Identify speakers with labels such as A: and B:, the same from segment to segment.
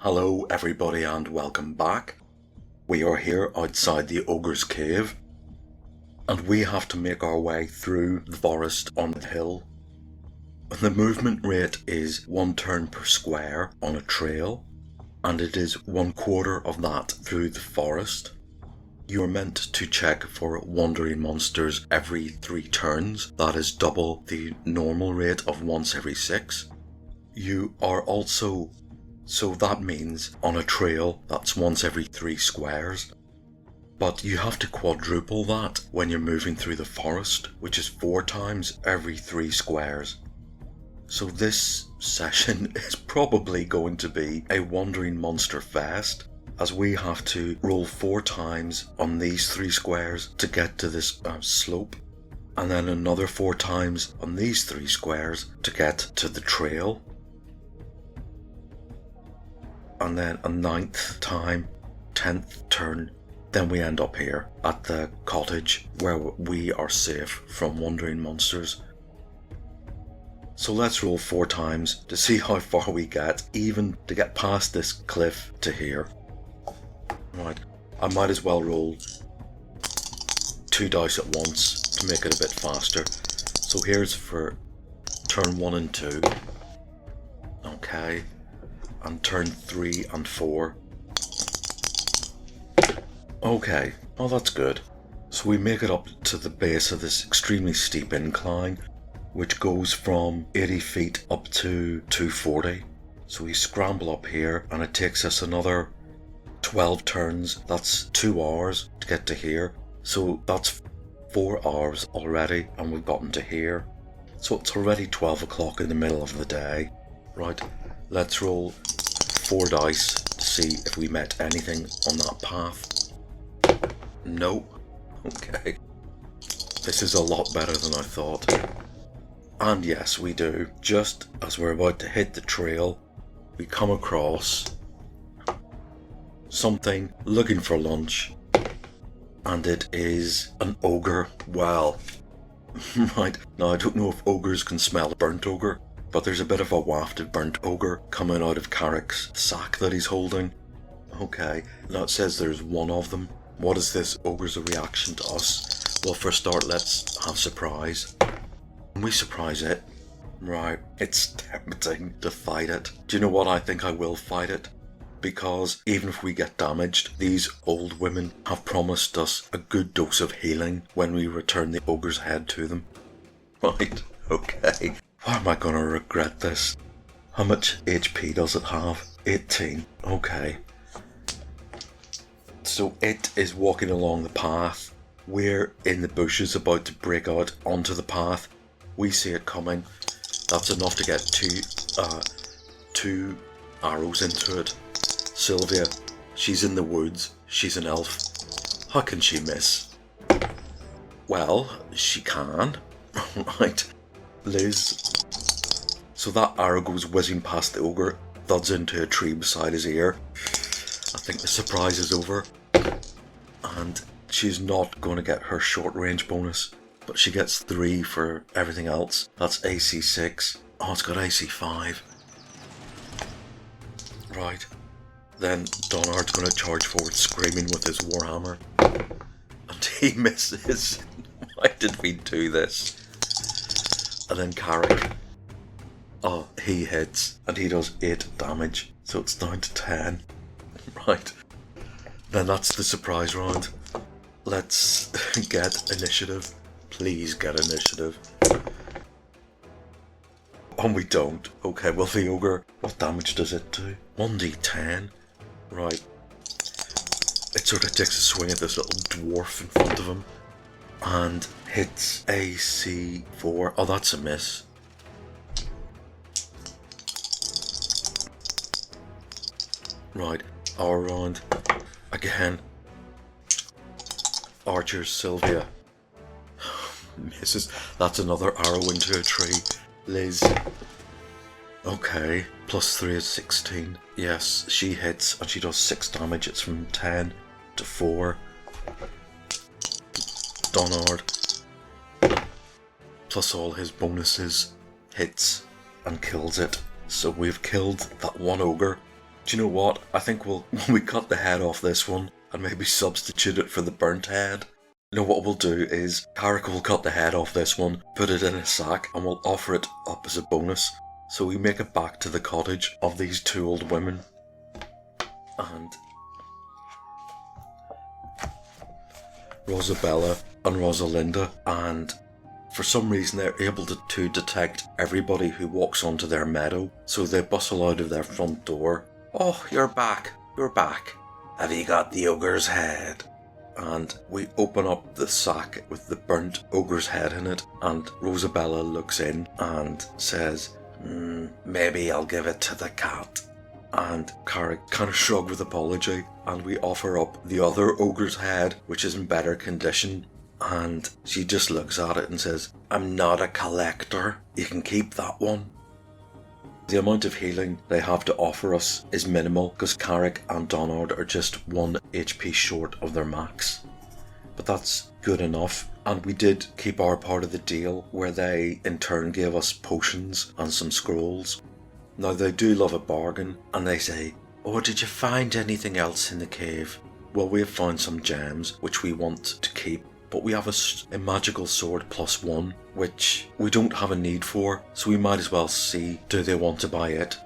A: Hello everybody and welcome back. We are here outside the Ogre's cave and we have to make our way through the forest on the hill. The movement rate is 1 turn per square on a trail and it is 1/4 of that through the forest. You are meant to check for wandering monsters every 3 turns, that is double the normal rate of once every 6. You are also So that means on a trail, that's once every 3 squares. But you have to quadruple that when you're moving through the forest, which is 4 times every 3 squares. So this session is probably going to be a wandering monster fest, as we have to roll 4 times on these 3 squares to get to this slope, and then another 4 times on these 3 squares to get to the trail. And then a 9th time, 10th turn, then we end up here at the cottage where we are safe from wandering monsters. So let's roll 4 times to see how far we get, even to get past this cliff to here. Right, I might as well roll 2 dice at once to make it a bit faster. So here's for turn 1 and 2. Okay. And turn 3 and 4. Okay, well that's good. So we make it up to the base of this extremely steep incline, which goes from 80 feet up to 240. So we scramble up here and it takes us another 12 turns, that's 2 hours to get to here. So that's 4 hours already and we've gotten to here. So it's already 12 o'clock in the middle of the day. Right, let's roll 4 dice to see if we met anything on that path. No. Okay. This is a lot better than I thought. And yes, we do. Just as we're about to hit the trail, we come across something looking for lunch. And it is an ogre. Well, right. Now I don't know if ogres can smell burnt ogre, but there's a bit of a waft of burnt ogre coming out of Carrick's sack that he's holding. Okay, now it says there's 1 of them. What is this ogre's reaction to us? Well, for a start, let's have surprise. And we surprise it. Right, it's tempting to fight it. Do you know what? I think I will fight it. Because even if we get damaged, these old women have promised us a good dose of healing when we return the ogre's head to them. Right, okay. Why am I going to regret this? How much HP does it have? 18. Okay. So it is walking along the path. We're in the bushes about to break out onto the path. We see it coming. That's enough to get 2 arrows into it. Sylvia, she's in the woods. She's an elf. How can she miss? Well, she can. Right. Liz. So that arrow goes whizzing past the ogre, thuds into a tree beside his ear. I think the surprise is over. And she's not going to get her short range bonus, but she gets 3 for everything else. That's AC 6. Oh, it's got AC 5. Right. Then Donard's going to charge forward screaming with his warhammer. And he misses. Why did we do this? And then Carrick. Oh, he hits, and he does 8 damage, so it's down to 10. Right. Then that's the surprise round. Let's get initiative. Please get initiative. Oh, we don't. Okay, well the ogre, what damage does it do? 1d10. Right. It sort of takes a swing at this little dwarf in front of him. And hits AC 4. Oh, that's a miss. Right, our round. Again. Archer Sylvia. Misses. That's another arrow into a tree. Liz. Okay, +3 is 16. Yes, she hits and she does 6 damage. It's from 10 to 4. Donard, plus all his bonuses, hits and kills it. So we've killed that one ogre Do you know what? I think when we cut the head off this one and maybe substitute it for the burnt head. You know what we'll do is Carrick will cut the head off this one, put it in a sack, and we'll offer it up as a bonus. So we make it back to the cottage of these two old women. And Rosabella and Rosalinda, and for some reason they're able to detect everybody who walks onto their meadow, so they bustle out of their front door. Oh, you're back, you're back. Have you got the ogre's head? And we open up the sack with the burnt ogre's head in it, and Rosabella looks in and says, maybe I'll give it to the cat. And Carrick kind of shrugged with apology, and we offer up the other ogre's head, which is in better condition, and she just looks at it and says, I'm not a collector, you can keep that one. The amount of healing they have to offer us is minimal, because Carrick and Donard are just 1 HP short of their max. But that's good enough, and we did keep our part of the deal, where they in turn gave us potions and some scrolls. Now they do love a bargain, and they say, oh, did you find anything else in the cave? Well, we have found some gems, which we want to keep, but we have a magical sword +1, which we don't have a need for, so we might as well see, do they want to buy it?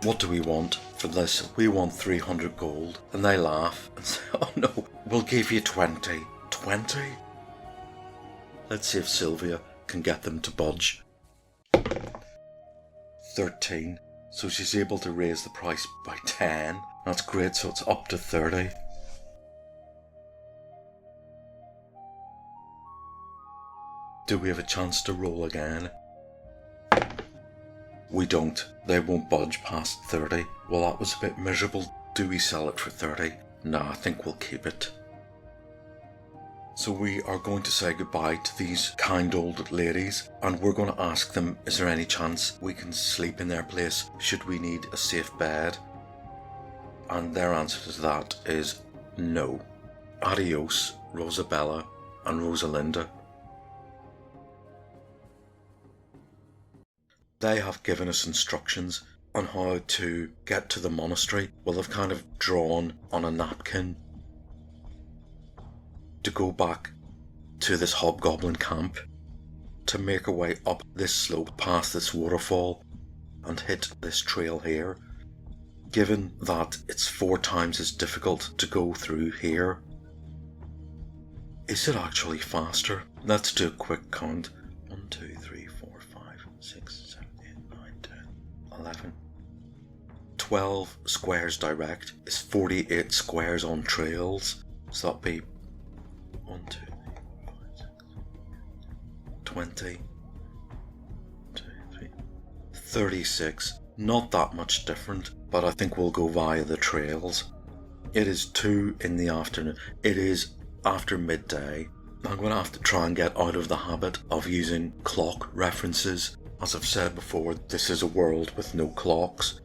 A: What do we want for this? We want 300 gold, and they laugh and say, oh no, we'll give you 20. 20? Let's see if Sylvia can get them to budge. 13, so she's able to raise the price by 10. That's great, so it's up to 30. Do we have a chance to roll again? We don't. They won't budge past 30. Well, that was a bit miserable. Do we sell it for 30? No, I think we'll keep it. So we are going to say goodbye to these kind old ladies, and we're going to ask them, is there any chance we can sleep in their place should we need a safe bed? And their answer to that is no. Adios, Rosabella and Rosalinda. They have given us instructions on how to get to the monastery. Well, they've kind of drawn on a napkin to go back to this hobgoblin camp, to make our way up this slope past this waterfall and hit this trail here. Given that it's 4 times as difficult to go through here, is it actually faster? Let's do a quick count. 1, 2, 3, 4, 5, 6, 7, 8, 9, 10, 11. 12 squares direct is 48 squares on trails. So that'd be 1, 2, 3, 4, 5, 6, 20, 2, 3, 36. Not that much different, but I think we'll go via the trails. It is 2 in the afternoon. It is after midday. I'm going to have to try and get out of the habit of using clock references. As I've said before, this is a world with no clocks.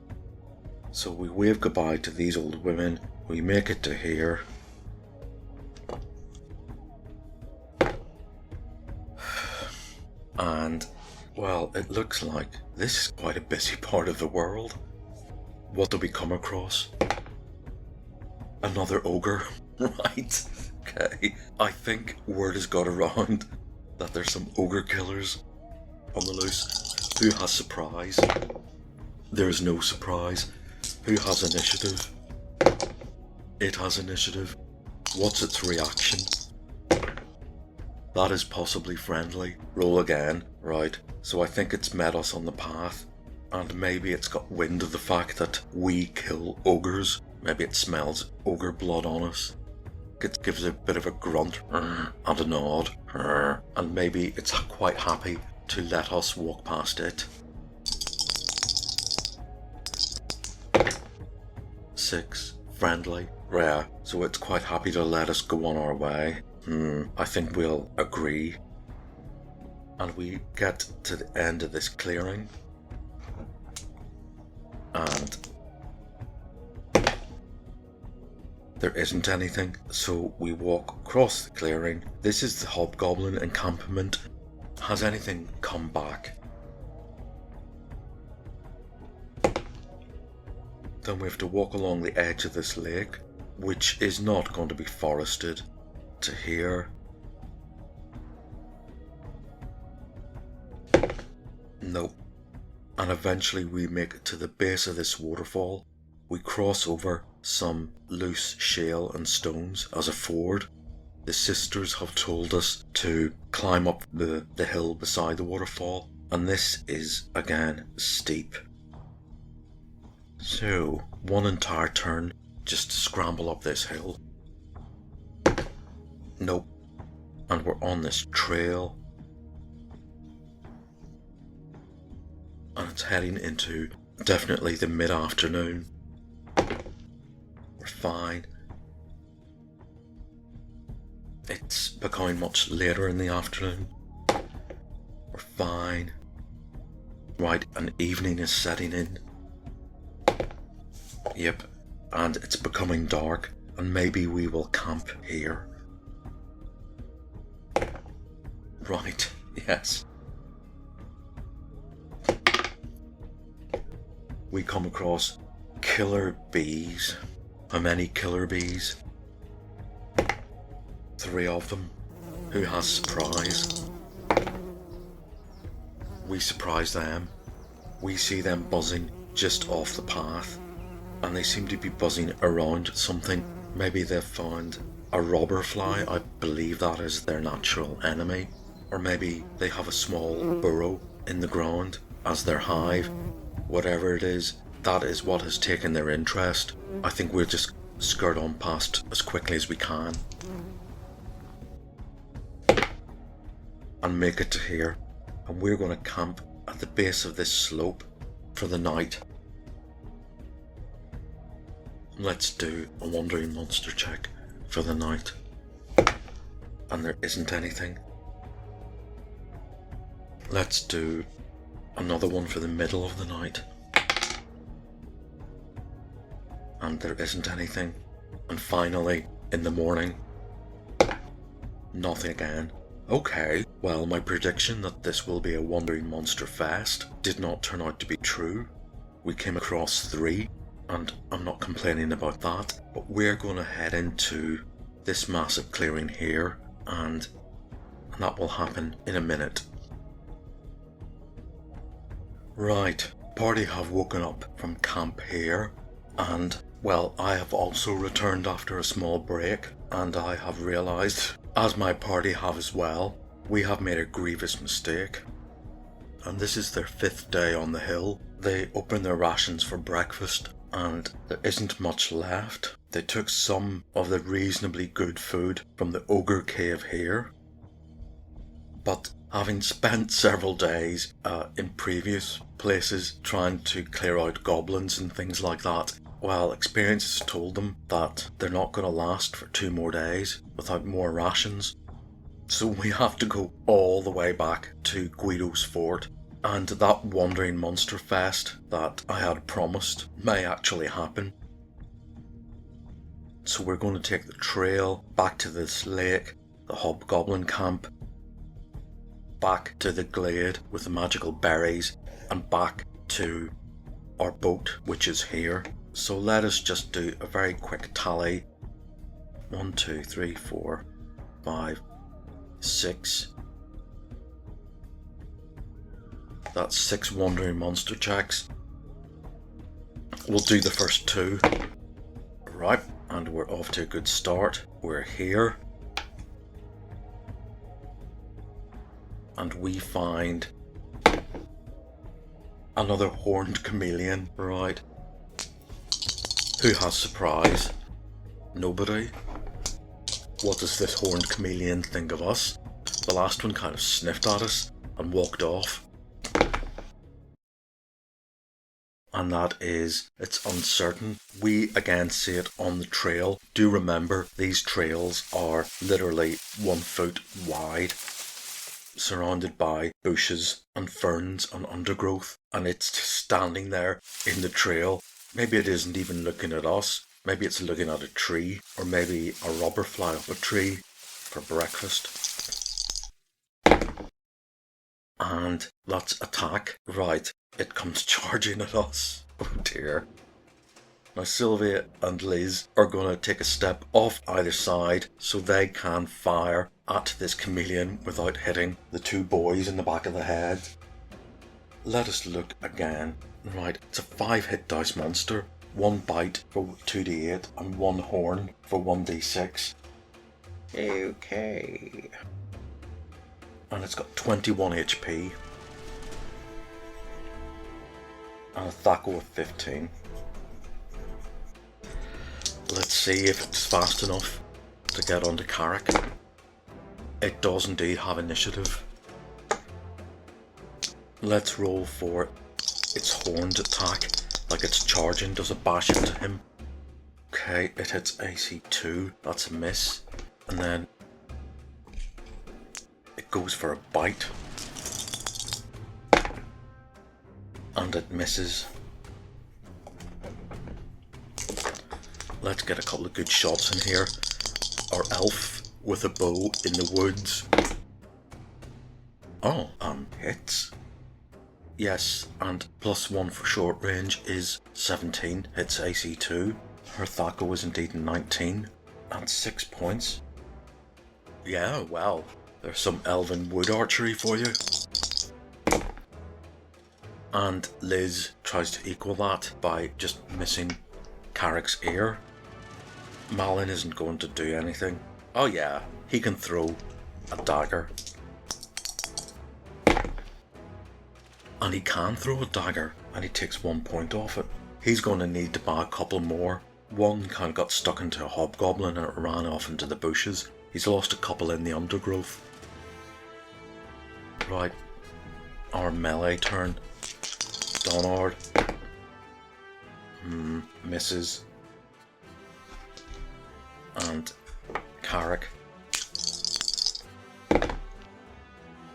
A: So we wave goodbye to these old women. We make it to here. And, well, it looks like this is quite a busy part of the world. What do we come across? Another ogre, right? Okay. I think word has got around that there's some ogre killers on the loose. Who has surprise? There's no surprise. Who has initiative? It has initiative. What's its reaction? That is possibly friendly. Roll again. Right, so I think it's met us on the path, and maybe it's got wind of the fact that we kill ogres. Maybe it smells ogre blood on us. It gives a bit of a grunt and a nod, and maybe it's quite happy to let us walk past it. 6, friendly, rare, so it's quite happy to let us go on our way. I think we'll agree. And we get to the end of this clearing, and there isn't anything, so we walk across the clearing. This is the hobgoblin encampment. Has anything come back? Then we have to walk along the edge of this lake, which is not going to be forested, to here. Nope. And eventually we make it to the base of this waterfall. We cross over some loose shale and stones as a ford. The sisters have told us to climb up the hill beside the waterfall, and this is again steep. So, one entire turn just to scramble up this hill. Nope. And we're on this trail. And it's heading into definitely the mid-afternoon. We're fine. It's becoming much later in the afternoon. We're fine. Right, an evening is setting in. Yep, and it's becoming dark, and maybe we will camp here. Right, yes. We come across killer bees. How many killer bees? 3 of them. Who has surprise? We surprise them. We see them buzzing just off the path, and they seem to be buzzing around something. Maybe they've found a robber fly. I believe that is their natural enemy. Or maybe they have a small burrow in the ground as their hive. Whatever it is, that is what has taken their interest. I think we'll just skirt on past as quickly as we can and make it to here. And we're going to camp at the base of this slope for the night. Let's do a wandering monster check for the night. And there isn't anything. Let's do another one for the middle of the night. And there isn't anything. And finally, in the morning, nothing again. Okay, well, my prediction that this will be a wandering monster fest did not turn out to be true. We came across 3, and I'm not complaining about that, but we're going to head into this massive clearing here, and that will happen in a minute. Right, party have woken up from camp here, and well, I have also returned after a small break, and I have realised, as my party have as well, we have made a grievous mistake. And this is their 5th day on the hill. They opened their rations for breakfast, and there isn't much left. They took some of the reasonably good food from the Ogre cave here. But having spent several days in previous places trying to clear out goblins and things like that, well, experience has told them that they're not going to last for 2 more days without more rations. So we have to go all the way back to Guido's fort, and that wandering monster fest that I had promised may actually happen. So we're going to take the trail back to this lake, the hobgoblin camp, back to the glade with the magical berries, and back to our boat, which is here. So let us just do a very quick tally. 1, 2, 3, 4, 5, 6. That's 6 wandering monster checks. We'll do the first 2. Right, and we're off to a good start. We're here. And we find another horned chameleon. Right. Who has surprise? Nobody. What does this horned chameleon think of us? The last one kind of sniffed at us and walked off. And that is, it's uncertain. We again see it on the trail. Do remember, these trails are literally 1 foot wide, surrounded by bushes and ferns and undergrowth, and it's just standing there in the trail. Maybe it isn't even looking at us. Maybe it's looking at a tree, or maybe a robber fly up a tree for breakfast. And let's attack. Right, it comes charging at us. Oh dear. Now Sylvia and Liz are going to take a step off either side so they can fire at this chameleon without hitting the two boys in the back of the head. Let us look again. Right, it's a 5-hit dice monster. 1 bite for 2d8 and 1 horn for 1d6. Okay. And it's got 21 HP. And a Thaco of 15. Let's see if it's fast enough to get onto Carrick. It does indeed have initiative. Let's roll for its horned attack. Like it's charging, does a bash into him. Okay, it hits AC 2, that's a miss. And then it goes for a bite. And it misses. Let's get a couple of good shots in here. Our elf with a bow in the woods. Oh, hits. Yes, and +1 for short range is 17, hits AC 2. Her Thaco is indeed 19, and 6 points. Yeah, well, there's some elven wood archery for you. And Liz tries to equal that by just missing Carrick's ear. Malin isn't going to do anything. Oh yeah, he can throw a dagger. And he can throw a dagger, and he takes 1 point off it. He's going to need to buy a couple more. One kind of got stuck into a hobgoblin and it ran off into the bushes. He's lost a couple in the undergrowth. Right, our melee turn. Donard. Misses. And Carrick.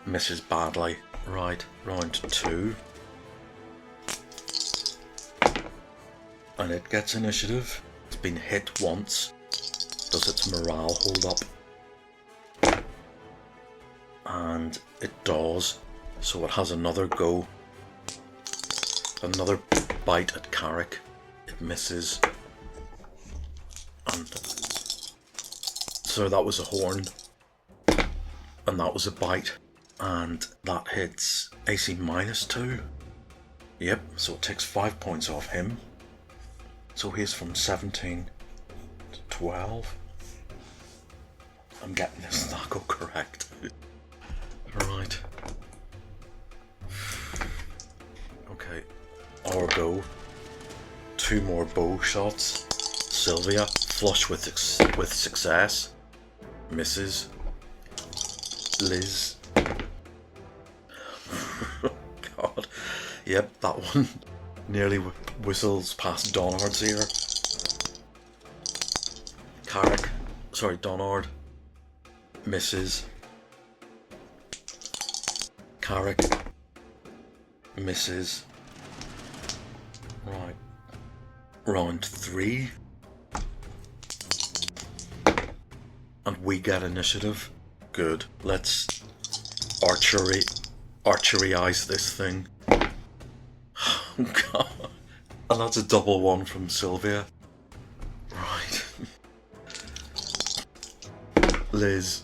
A: Misses badly. Right, round 2. And it gets initiative. It's been hit once. Does its morale hold up? And it does. So it has another go. Another bite at Carrick. It misses. And so that was a horn. And that was a bite. And that hits AC -2. Yep, so it takes 5 points off him. So he's from 17 to 12. I'm getting this Thaco correct. Right. Okay, our go. 2 more bow shots. Sylvia, flush with success. Misses. Liz. God. Yep, that one nearly whistles past Donard's ear. Donard. Misses. Carrick. Misses. Right. Round 3. And we get initiative. Good. Let's archeryize this thing. Oh God. And that's a double 1 from Sylvia. Right. Liz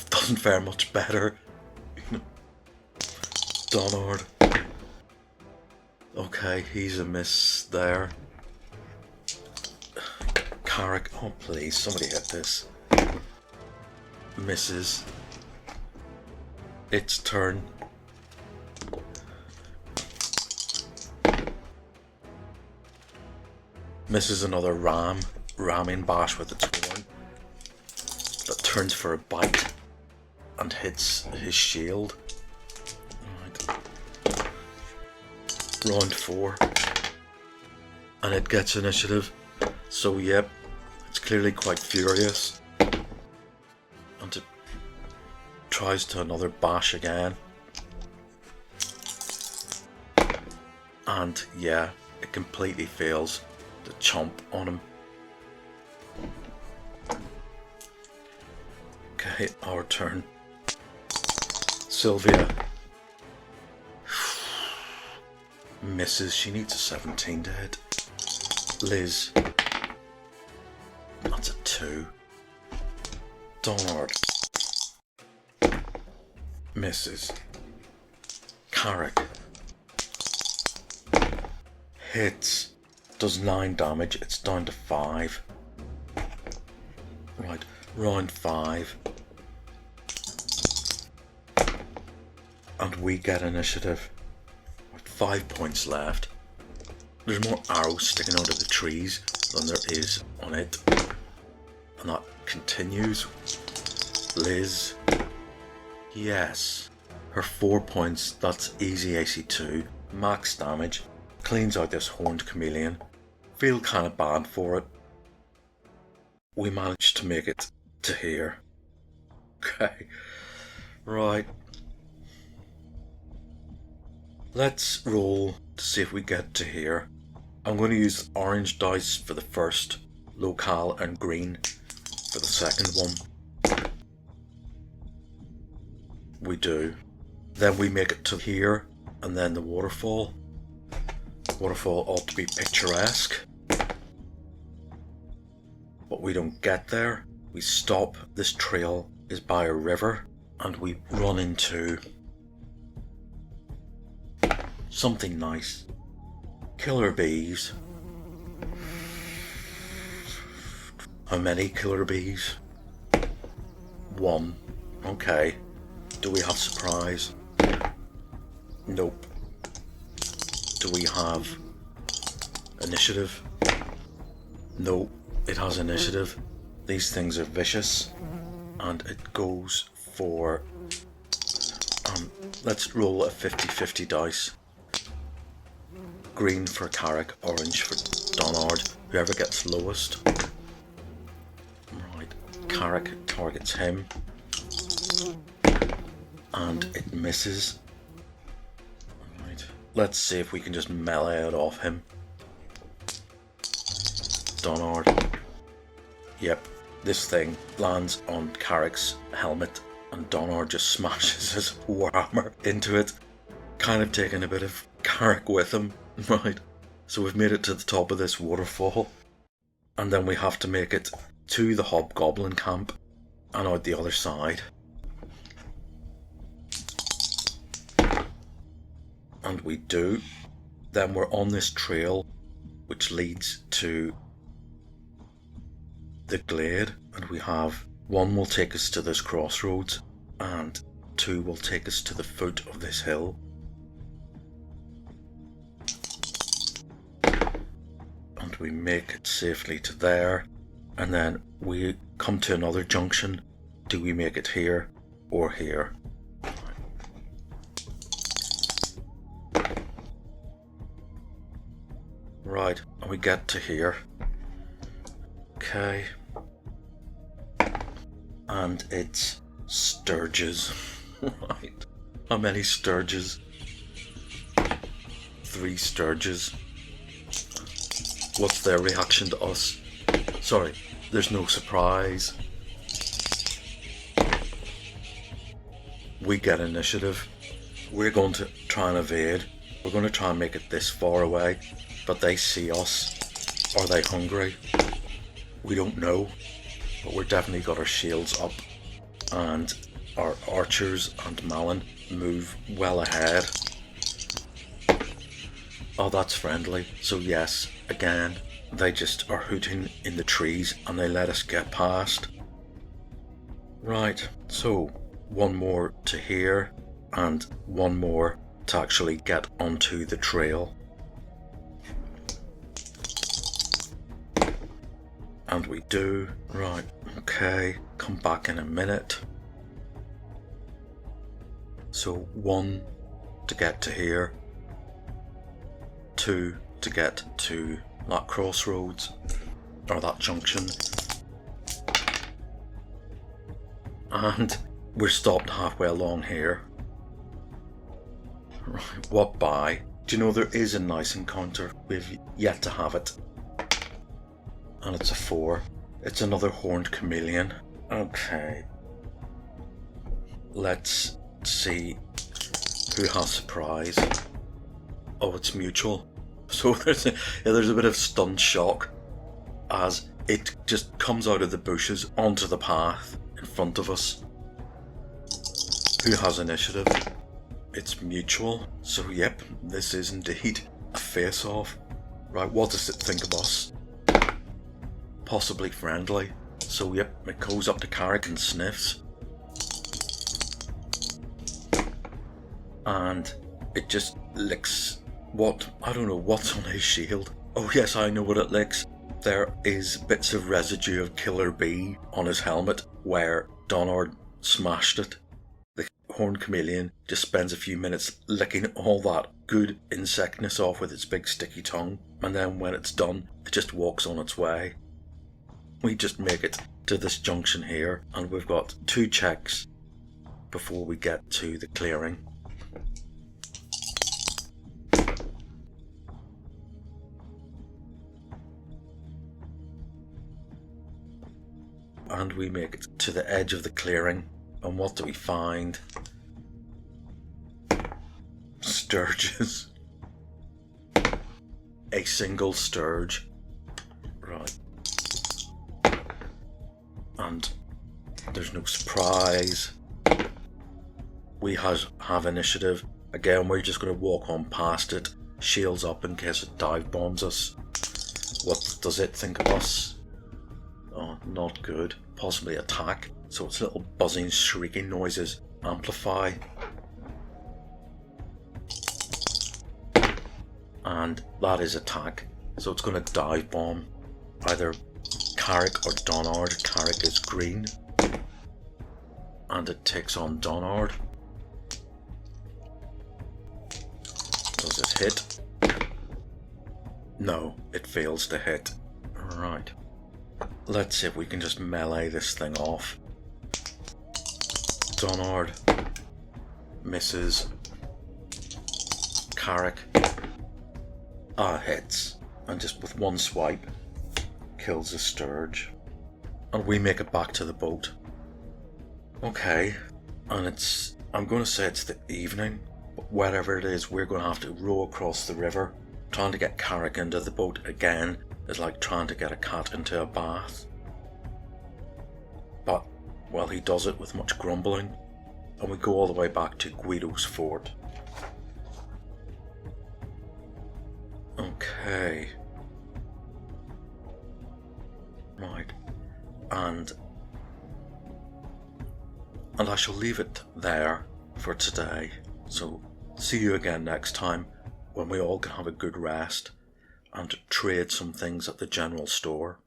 A: doesn't fare much better. Donard. Okay, he's a miss there. Carrick. Oh please, somebody hit this. Misses. Its turn. Misses another ramming bash with its horn. That turns for a bite and hits his shield. Right. Round 4. And it gets initiative. So yep, it's clearly quite furious. And it tries to another bash again. And yeah, it completely fails to chomp on him. Okay, our turn. Sylvia. Misses, she needs a 17 to hit. Liz. That's a 2. Donard. Misses. Carrick. Hits. Does 9 damage. It's down to 5. Right, round 5. And we get initiative. With 5 points left. There's more arrows sticking out of the trees than there is on it. And that continues. Liz. Yes. Her 4 points, that's easy AC2. Max damage. Cleans out this horned chameleon. Feel kind of bad for it. We managed to make it to here. Okay. Right. Let's roll to see if we get to here. I'm going to use orange dice for the first locale and green for the second one. We do. Then we make it to here and then the waterfall. Waterfall ought to be picturesque. But we don't get there. We stop. This trail is by a river and we run into something nice. Killer bees. How many killer bees? 1. Okay. Do we have surprise? Nope. Do we have initiative? No, it has initiative. These things are vicious. And it goes for... let's roll a 50-50 dice. Green for Carrick, orange for Donard. Whoever gets lowest. Right, Carrick targets him. And it misses. Right, let's see if we can just melee it off him. Donard. Yep, this thing lands on Carrick's helmet and Donard just smashes his warhammer into it. Kind of taking a bit of Carrick with him. Right, so we've made it to the top of this waterfall. And then we have to make it to the hobgoblin camp and out the other side. And we do. Then we're on this trail which leads to the glade, and we have 1 will take us to this crossroads and 2 will take us to the foot of this hill. And we make it safely to there, and then we come to another junction. Do we make it here or here? Right, and we get to here. Okay. And it's sturges. Right. How many sturges? 3 sturges. What's their reaction to us? Sorry, there's no surprise. We get initiative. We're going to try and evade. We're going to try and make it this far away, but they see us. Are they hungry? We don't know, but we're definitely got our shields up, and our archers and Malin move well ahead. Oh, that's friendly. So yes, again, they just are hooting in the trees and they let us get past. Right, so 1 more to here and 1 more to actually get onto the trail. And we do. Right, okay, come back in a minute. So 1 to get to here, 2 to get to that crossroads, or that junction. And we're stopped halfway along here. Right, what by? Do you know there is a nice encounter? We've yet to have it. And it's a 4. It's another horned chameleon. Okay. Let's see who has surprise. Oh, it's mutual. So there's a bit of stunned shock as it just comes out of the bushes onto the path in front of us. Who has initiative? It's mutual. So yep, this is indeed a face-off. Right, what does it think of us? Possibly friendly. So yep, it goes up to Carrick and sniffs. And it just licks what? I don't know what's on his shield. Oh yes, I know what it licks. There is bits of residue of Killer Bee on his helmet where Donard smashed it. The horned chameleon just spends a few minutes licking all that good insectness off with its big sticky tongue, and then when it's done, it just walks on its way. We just make it to this junction here, and we've got 2 checks before we get to the clearing. And we make it to the edge of the clearing, and what do we find? Sturges. A single sturge. Right. And there's no surprise. We have initiative. Again, we're just going to walk on past it, shields up in case it dive bombs us. What does it think of us? Oh, not good. Possibly attack. So its little buzzing, shrieking noises amplify. And that is attack. So it's going to dive bomb either Carrick or Donard. Carrick is green. And it takes on Donard. Does it hit? No, it fails to hit. Right. Let's see if we can just melee this thing off. Donard misses. Carrick hits, and just with one swipe kills the sturge, and we make it back to the boat. Okay, and I'm going to say it's the evening, but wherever it is, we're going to have to row across the river. Trying to get Carrick into the boat again is like trying to get a cat into a bath. But, well, he does it with much grumbling, and we go all the way back to Guido's fort. Okay. Right. And I shall leave it there for today. So, see you again next time when we all can have a good rest and trade some things at the general store.